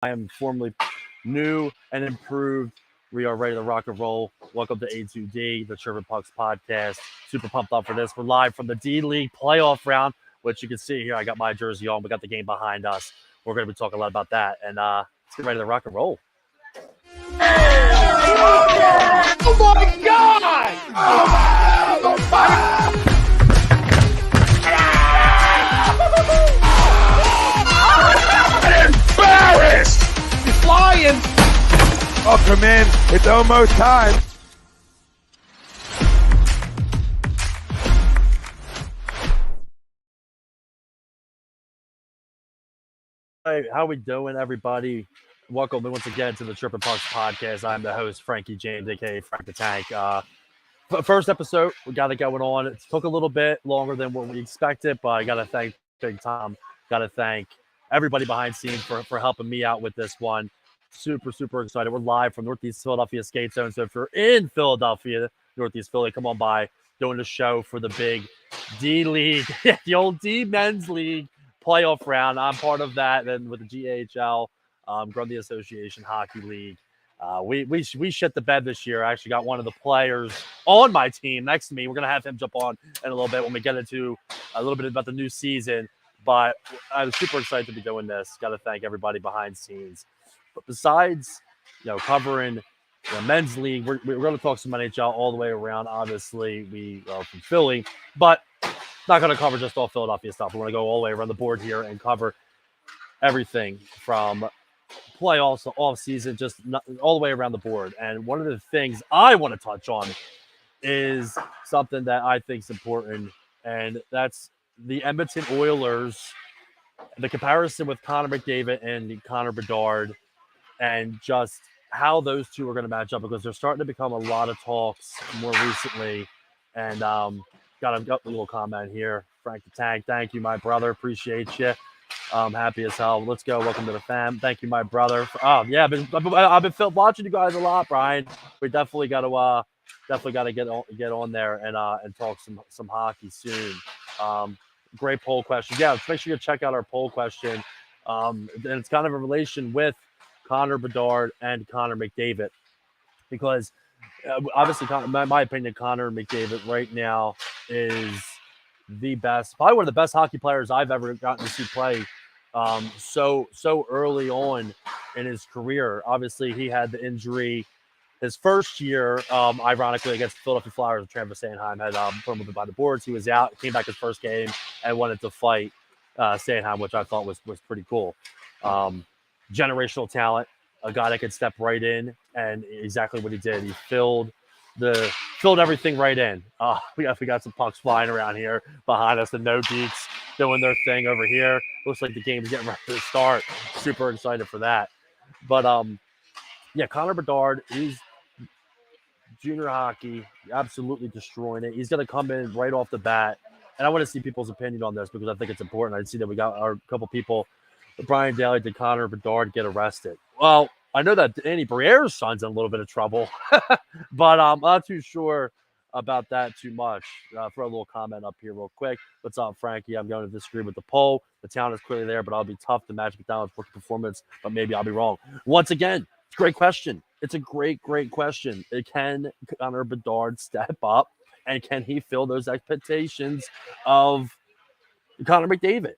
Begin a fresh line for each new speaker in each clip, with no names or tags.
I am formerly new and improved. We are ready to rock and roll. Welcome to A2D, the Chirping Pucks podcast. Super pumped up for this. We're live from the D-League playoff round, which you can see here. I got my jersey on. We got the game behind us. We're going to be talking a lot about that. And let's get ready to rock and roll.
Oh my God! I'm embarrassed! He's flying!
Oh, come in. It's almost time.
Hey, how we doing, everybody? Welcome once again to the Chirping Pucks podcast. I'm the host, Frankie James, aka Frank the Tank. First episode, we got it going on. It took a little bit longer than what we expected, but I got to thank Big Tom. Got to thank everybody behind scenes for helping me out with this one. Super, super excited. We're live from Northeast Philadelphia Skate Zone. So if you're in Philadelphia, Northeast Philly, come on by. Doing the show for the big D-League, the old D Men's League playoff round. I'm part of that. Then with the GHL, Grundy Association Hockey League. We shit the bed this year. I actually got one of the players on my team next to me. We're going to have him jump on in a little bit when we get into a little bit about the new season. But I'm super excited to be doing this. Got to thank everybody behind scenes. But besides, covering the men's league, we're going to talk some NHL all the way around. Obviously, we are from Philly, but not going to cover just all Philadelphia stuff. We want to go all the way around the board here and cover everything from playoffs to off season, just all the way around the board. And one of the things I want to touch on is something that I think is important, and that's the Edmonton Oilers, the comparison with Connor McDavid and Connor Bedard, and just how those two are going to match up, because they're starting to become a lot of talks more recently. And got a little comment here. Frank the Tank, thank you, my brother. Appreciate you. Happy as hell. Let's go. Welcome to the fam. Thank you, my brother. I've been watching you guys a lot, Brian. We definitely got to get on there and talk some hockey soon. Great poll question. Yeah, make sure you check out our poll question. And it's kind of a relation with Connor Bedard and Connor McDavid, because obviously, in my opinion, Connor McDavid right now is the best, probably one of the best hockey players I've ever gotten to see play. So early on in his career. Obviously, he had the injury his first year, ironically, against the Philadelphia Flyers. Travis Sanheim had put him by the boards. He was out, came back his first game, and wanted to fight Sanheim, which I thought was pretty cool. Generational talent, a guy that could step right in, and exactly what he did. He filled everything right in. We got some pucks flying around here behind us. The No Geeks doing their thing over here. Looks like the game's getting ready to start. Super excited for that. But Connor Bedard, he's junior hockey, absolutely destroying it. He's going to come in right off the bat, and I want to see people's opinion on this, because I think it's important. I see that we got our couple people. Brian Daly, did Connor Bedard get arrested? Well, I know that Danny Briere's son's in a little bit of trouble, but I'm not too sure about that too much. Throw a little comment up here real quick. What's up, Frankie? I'm going to disagree with the poll. The talent is clearly there, but I'll be tough to match McDonald's rookie performance, but maybe I'll be wrong. Once again, it's a great question. It's a great question. Can Connor Bedard step up, and can he fill those expectations of Connor McDavid?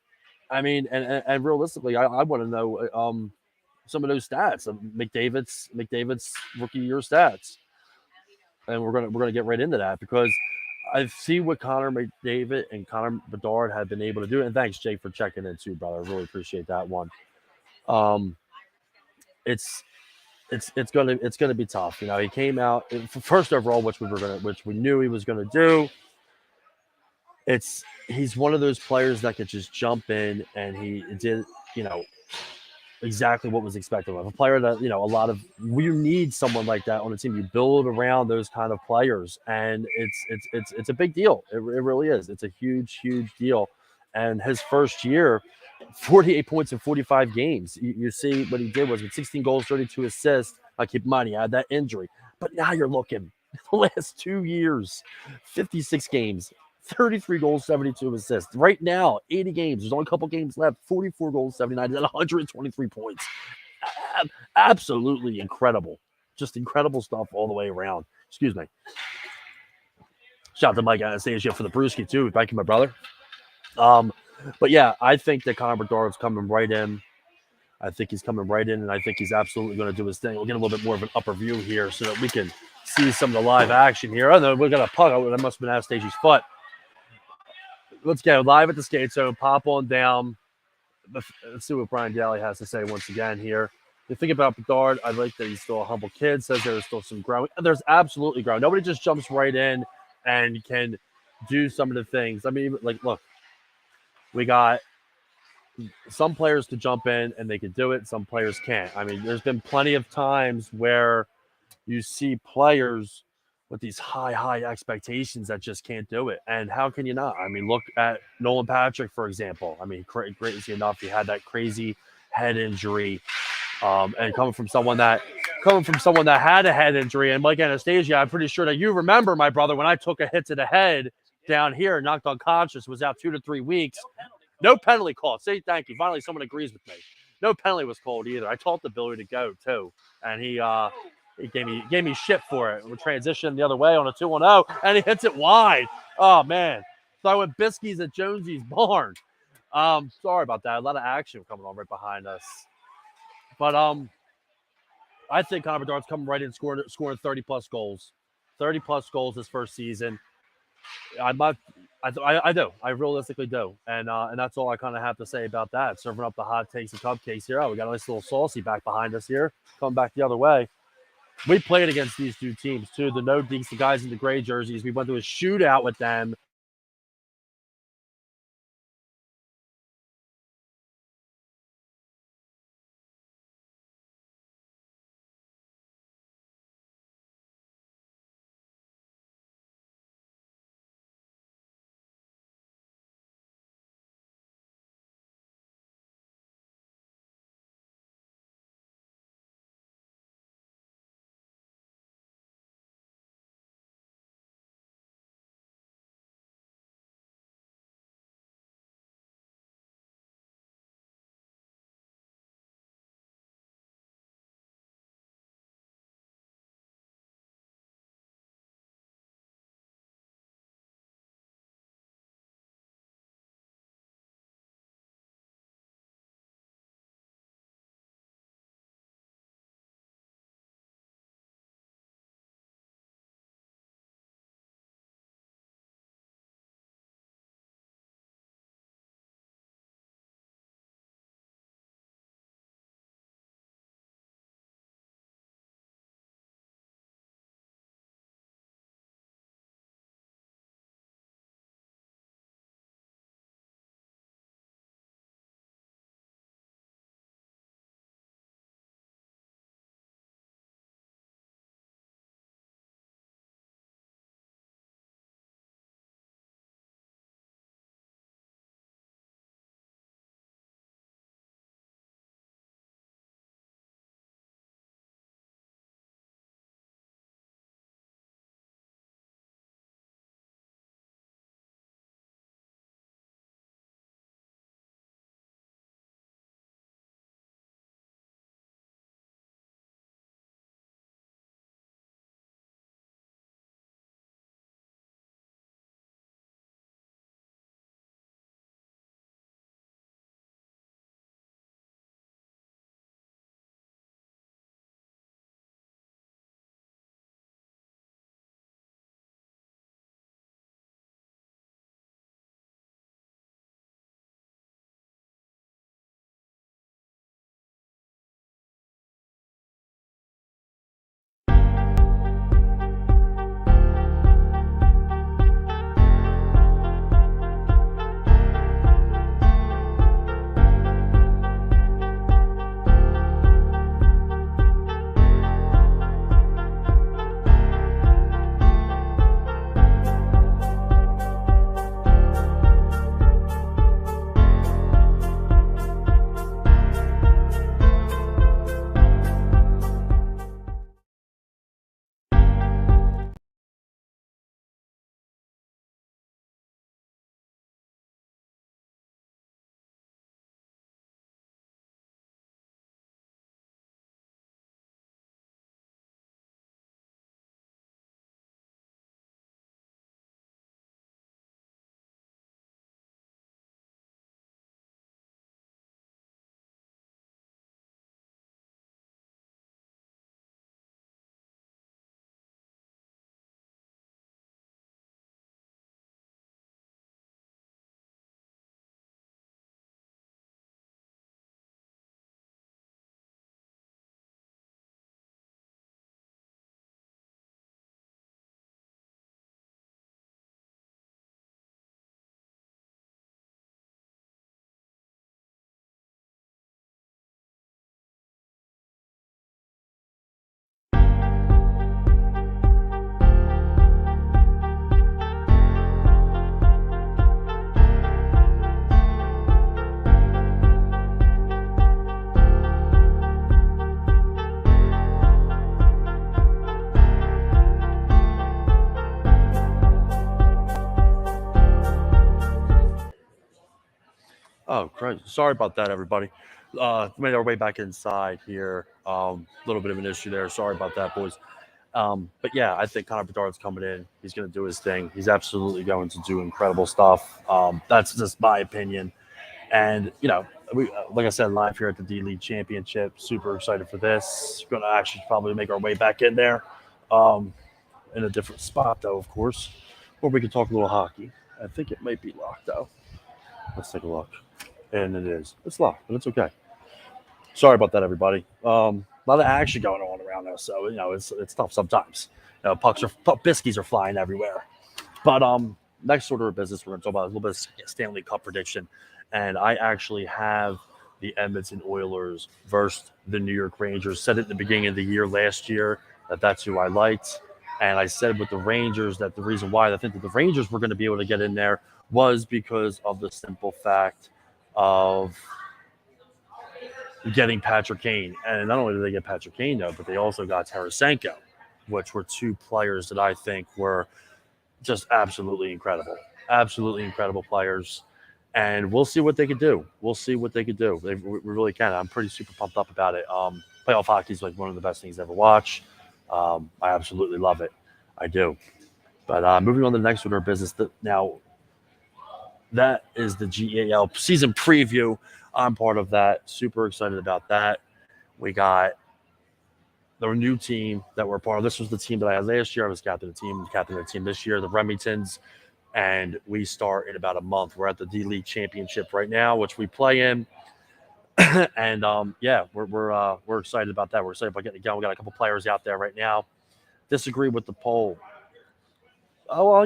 I mean, and realistically, I want to know some of those stats of McDavid's rookie year stats, and we're gonna get right into that, because I see what Connor McDavid and Connor Bedard have been able to do. And thanks, Jake, for checking in too, brother. I really appreciate that one. It's gonna be tough. He came out first overall, which we knew he was gonna do. He's one of those players that could just jump in, and he did, exactly what was expected of a player that, you need someone like that on the team. You build around those kind of players, and it's a big deal. It really is. It's a huge deal. And his first year, 48 points in 45 games. You see what he did was with 16 goals, 32 assists. Keep in mind, he had that injury. But now you're looking, the last 2 years, 56 games, 33 goals, 72 assists. Right now, 80 games. There's only a couple games left. 44 goals, 79, and 123 points. absolutely incredible. Just incredible stuff all the way around. Excuse me. Shout out to Mike Anastasia for the brewski too. Thank you, my brother. But yeah, I think that Connor Bedard's coming right in. I think he's coming right in, and I think he's absolutely going to do his thing. We'll get a little bit more of an upper view here so that we can see some of the live action here. Oh, no, we got a puck. That must have been Anastasia's foot. Let's go live at the skate zone. Pop on down. Let's see what Brian Daly has to say once again here. The thing about Bedard, I like that he's still a humble kid. Says there's still some growing. There's absolutely growing. Nobody just jumps right in and can do some of the things. I mean, like, look, we got some players to jump in and they can do it. Some players can't. I mean, there's been plenty of times where you see players with these high expectations that just can't do it. And how can you not? I mean, look at Nolan Patrick, for example. I mean, crazy enough, he had that crazy head injury. And coming from someone that had a head injury, and Mike Anastasia, I'm pretty sure that you remember, my brother, when I took a hit to the head down here, knocked unconscious, was out 2 to 3 weeks. No penalty called. Say thank you. Finally, someone agrees with me. No penalty was called either. I told the Billy to go too, and he gave me shit for it. We transitioned the other way on a 2-1-0, and he hits it wide. Oh man, throwing biscuits at Jonesy's barn. Sorry about that. A lot of action coming on right behind us, but I think Connor Bedard's coming right in, scoring 30 plus goals, 30 plus goals this first season. I do. I realistically do. And that's all I kind of have to say about that. Serving up the hot takes and cupcakes here. Oh, we got a nice little saucy back behind us here. Coming back the other way. We played against these two teams, too. The No Dinks, the guys in the gray jerseys. We went through a shootout with them. Oh, Christ. Sorry about that, everybody. Made our way back inside here. A little bit of an issue there. Sorry about that, boys. But yeah, I think Connor Bedard's coming in. He's going to do his thing. He's absolutely going to do incredible stuff. That's just my opinion. And, we, like I said, live here at the D-League Championship. Super excited for this. Going to actually probably make our way back in there. In a different spot, though, of course, where we can talk a little hockey. I think it might be locked, though. Let's take a look. And it is. It's locked, but it's okay. Sorry about that, everybody. A lot of action going on around us, so it's tough sometimes. Biscuits are flying everywhere. But next order of business, we're going to talk about a little bit of Stanley Cup prediction, and I actually have the Edmonton Oilers versus the New York Rangers. Said it at the beginning of the year last year that's who I liked, and I said with the Rangers that the reason why I think that the Rangers were going to be able to get in there was because of the simple fact of getting Patrick Kane. And not only did they get Patrick Kane, though, but they also got Tarasenko, which were two players that I think were just absolutely incredible. Absolutely incredible players. And we'll see what they could do. We really can. I'm pretty super pumped up about it. Playoff hockey is like one of the best things to ever watch. I absolutely love it. I do. But moving on to the next order of business. Now, that is the GAL season preview. I'm part of that. Super excited about that. We got the new team that we're part of. This was the team that I had last year. I was captain of the team this year, the Remingtons. And we start in about a month. We're at the D-League Championship right now, which we play in. And we're excited about that. We're excited about getting it going. We got a couple players out there right now. Disagree with the poll. Oh, well,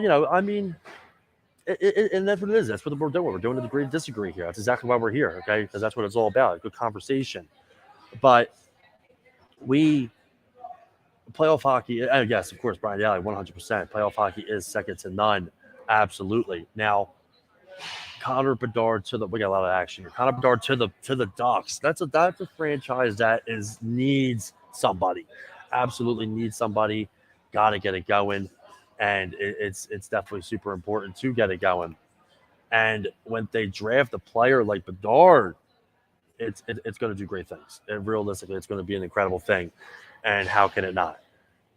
and that's what it is. That's what we're doing. We're doing a degree to disagree here. That's exactly why we're here, okay? Because that's what it's all about, a good conversation. But playoff hockey, yes, of course, Brian Daly, 100%. Playoff hockey is second to none. Absolutely. Now, Connor Bedard we got a lot of action here. Connor Bedard to the Ducks. That's a franchise that needs somebody. Absolutely needs somebody. Got to get it going. And it's definitely super important to get it going. And when they draft a player like Bedard, it's going to do great things. And realistically, it's going to be an incredible thing. And how can it not?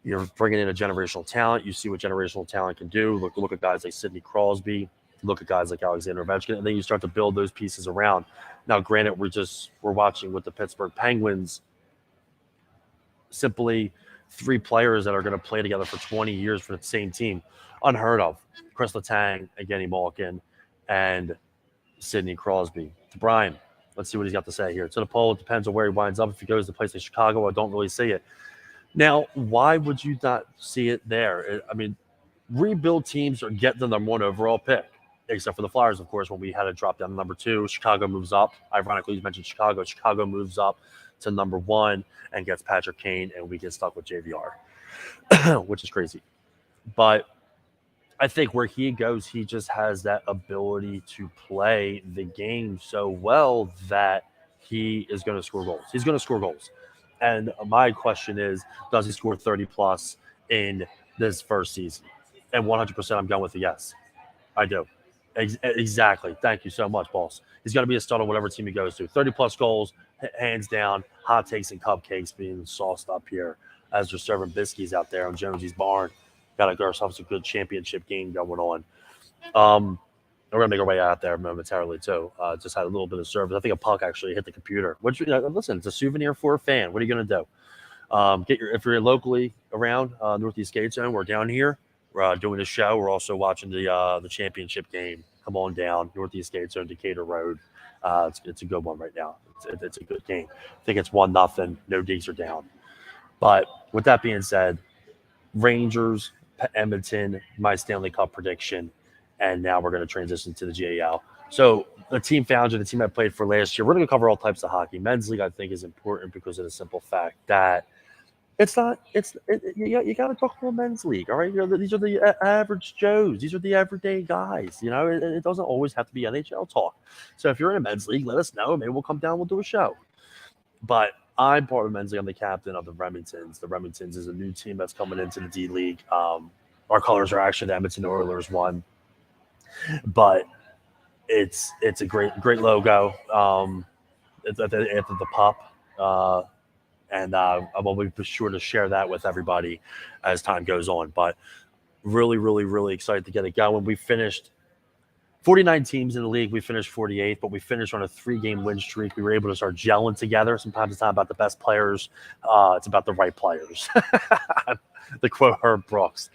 You're bringing in a generational talent. You see what generational talent can do. Look at guys like Sidney Crosby. Look at guys like Alexander Ovechkin. And then you start to build those pieces around. Now, granted, we're watching with the Pittsburgh Penguins simply 3 players that are going to play together for 20 years for the same team. Unheard of. Chris Letang, Evgeny Malkin, and Sidney Crosby. Brian, let's see what he's got to say here. To the poll, it depends on where he winds up. If he goes to a place like Chicago, I don't really see it. Now, why would you not see it there? I mean, rebuild teams or get the number 1 overall pick, except for the Flyers, of course, when we had to drop down to number 2. Chicago moves up. Ironically, you mentioned Chicago. Chicago moves up to number 1 and gets Patrick Kane, and we get stuck with JVR, which is crazy. But I think where he goes, he just has that ability to play the game so well that he is going to score goals. He's going to score goals. And my question is, does he score 30-plus in this first season? And 100% I'm going with a yes. I do. Exactly. Thank you so much, boss. He's going to be a stud on whatever team he goes to. 30-plus goals, hands down, hot takes and cupcakes being sauced up here as they're serving biscuits out there on Jonesy's Barn. Got to get ourselves a good championship game going on. We're going to make our way out there momentarily, too. Just had a little bit of service. I think a puck actually hit the computer. Which, listen, it's a souvenir for a fan. What are you going to do? If you're locally around Northeast Skate Zone, we're down here. We're doing a show. We're also watching the championship game. Come on down, Northeast Skate Zone, Decatur Road. It's a good one right now. It's a good game. I think it's 1-0. No Ds are down. But with that being said, Rangers, Edmonton, my Stanley Cup prediction. And now we're going to transition to the GAL. So the team Foundry, the team I played for last year, we're going to cover all types of hockey. Men's league, I think, is important because of the simple fact that you got to talk about men's league, all right? These are the average Joes. These are the everyday guys. It doesn't always have to be NHL talk. So if you're in a men's league, let us know. Maybe we'll come down. We'll do a show. But I'm part of men's league. I'm the captain of the Remingtons. The Remingtons is a new team that's coming into the D League. Our colors are actually the Edmonton Oilers 1. But it's a great logo. It's at the pop, and I will be sure to share that with everybody as time goes on. But really excited to get it going. We finished 49 teams in the league. We finished 48, but we finished on a 3-game win streak. We were able to start gelling together. Sometimes it's not about the best players. It's about the right players. The quote Herb Brooks.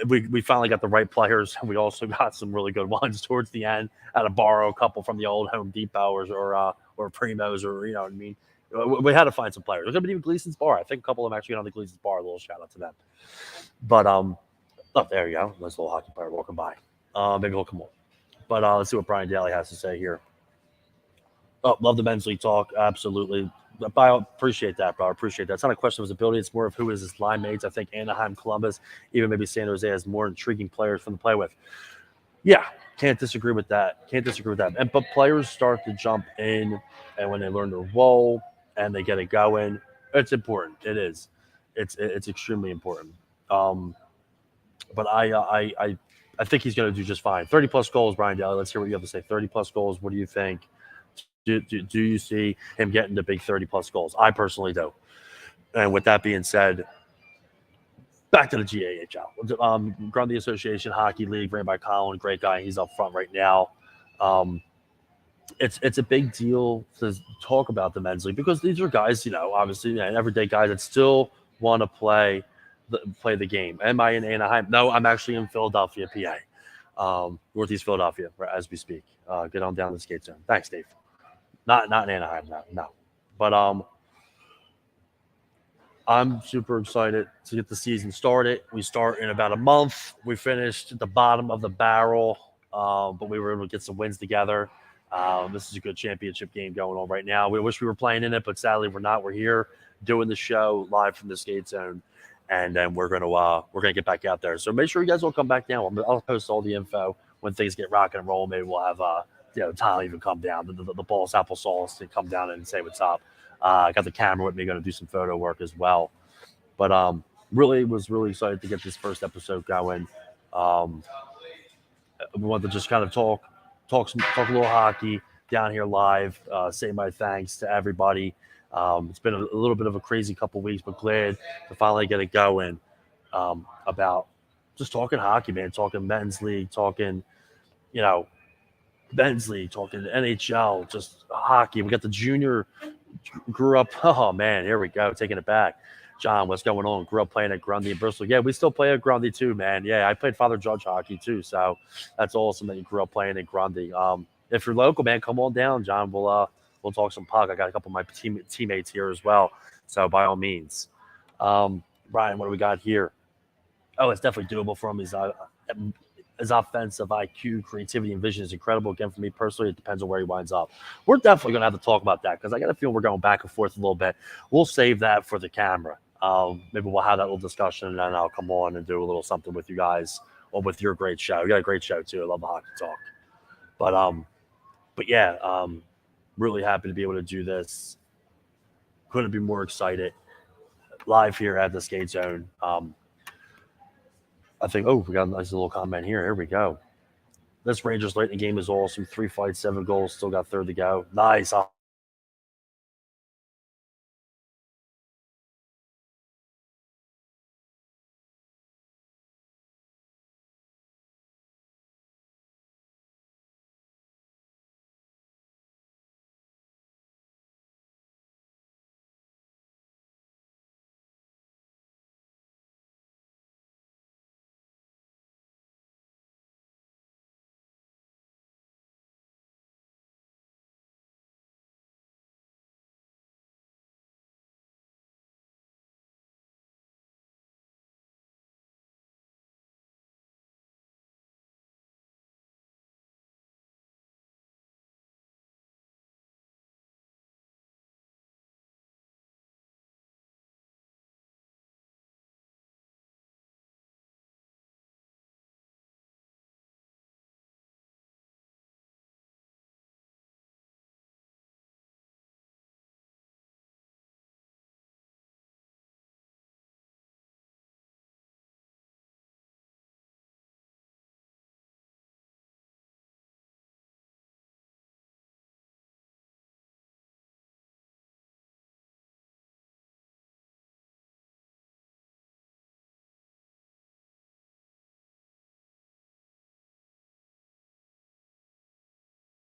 We finally got the right players, and we also got some really good ones towards the end. Had to borrow a couple from the old Home Depot or Primos, or you know what I mean. We had to find some players. There's gonna be even Gleason's Bar. I think a couple of them actually got on the Gleason's Bar. A little shout out to them. But oh, there you go. Nice little hockey player walking by. Maybe he'll come on. But let's see what Brian Daly has to say here. Oh, love the men's league talk. Absolutely. I appreciate that, bro. I appreciate that. It's not a question of his ability. It's more of who is his line mates. I think Anaheim, Columbus, even maybe San Jose has more intriguing players for them to play with. Yeah, can't disagree with that. But players start to jump in, and when they learn their role and they get it going, it's important. It is. It's extremely important. But I think he's going to do just fine. 30-plus goals, Brian Daly. Let's hear what you have to say. 30-plus goals. What do you think? Do you see him getting the big 30-plus goals? I personally do. And with that being said, back to the GAHL. Grundy Association Hockey League, ran by Colin. Great guy. He's up front right now. It's a big deal to talk about the men's league because these are guys, obviously, everyday guys that still want to play the game. Am I in Anaheim? No, I'm actually in Philadelphia, PA. Northeast Philadelphia, as we speak. Get on down the skate zone. Thanks, Dave. Not in Anaheim, no. But I'm super excited to get the season started. We start in about a month. We finished at the bottom of the barrel, but we were able to get some wins together. This is a good championship game going on right now. We wish we were playing in it, but sadly we're not. We're here doing the show live from the skate zone, and then we're gonna get back out there. So make sure you guys will come back down. I'll post all the info when things get rocking and rolling. Maybe we'll have Tom even come down, the Balls Applesauce, to come down and say what's up. I got the camera with me, going to do some photo work as well. But was really excited to get this first episode going. We wanted to just kind of talk a little hockey down here live. Say my thanks to everybody. It's been a little bit of a crazy couple weeks, but glad to finally get it going about just talking hockey, man. Talking men's league, talking, men's league, talking NHL, just hockey. We got the junior, grew up. Oh man, here we go, taking it back. John, what's going on? Grew up playing at Grundy in Bristol. Yeah, we still play at Grundy too, man. Yeah, I played Father Judge hockey too, so that's awesome that you grew up playing at Grundy. If you're local, man, come on down, John. We'll talk some puck. I got a couple of my teammates here as well, so by all means. Brian, what do we got here? Oh, it's definitely doable for him. His offensive IQ, creativity, and vision is incredible. Again, for me personally, it depends on where he winds up. We're definitely going to have to talk about that because I got a feeling we're going back and forth a little bit. We'll save that for the camera. Maybe we'll have that little discussion, and then I'll come on and do a little something with you guys or with your great show. You got a great show, too. I love the hockey talk. But yeah, really happy to be able to do this. Couldn't be more excited. Live here at the skate zone. I think, we got a nice little comment here. Here we go. This Rangers Lightning game is awesome. 3 fights, 7 goals, still got third to go. Nice.